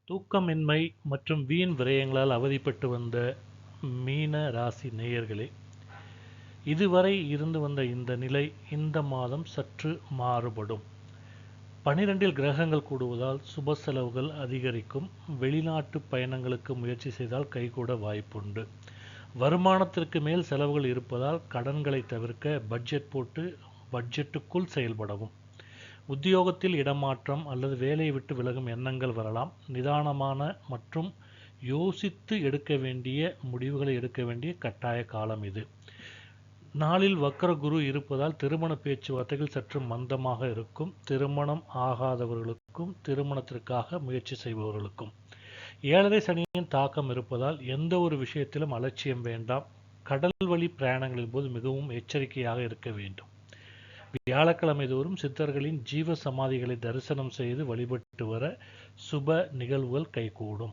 தூக்கமின்மை மற்றும் வீண் விரயங்களால் அவதிப்பட்டு வந்த மீன ராசி நேயர்களே, இதுவரை இருந்து வந்த இந்த நிலை இந்த மாதம் சற்று மாறுபடும். 12 கிரகங்கள் கூடுவதால் சுப செலவுகள் அதிகரிக்கும். வெளிநாட்டு பயணங்களுக்கு முயற்சி செய்தால் கைகூட வாய்ப்புண்டு. வருமானத்திற்கு மேல் செலவுகள் இருப்பதால் கடன்களை தவிர்க்க பட்ஜெட் போட்டு பட்ஜெட்டுக்குள் செயல்படவும். உத்தியோகத்தில் இடமாற்றம் அல்லது வேலையை விட்டு விலகும் எண்ணங்கள் வரலாம். நிதானமான மற்றும் யோசித்து எடுக்க வேண்டிய முடிவுகளை எடுக்க வேண்டிய கட்டாய காலம் இது. நாளில் வக்கர குரு இருப்பதால் திருமண பேச்சுவார்த்தைகள் சற்று மந்தமாக இருக்கும். திருமணம் ஆகாதவர்களுக்கும் திருமணத்திற்காக முயற்சி செய்பவர்களுக்கும் 7.5 சனியின் தாக்கம் இருப்பதால் எந்த ஒரு விஷயத்திலும் அலட்சியம் வேண்டாம். கடல் வழி பிரயாணங்களின் போது மிகவும் எச்சரிக்கையாக இருக்க வேண்டும். வியாழக்கிழமை தோறும் சித்தர்களின் ஜீவ சமாதிகளை தரிசனம் செய்து வழிபட்டு வர சுப நிகழ்வுகள் கைகூடும்.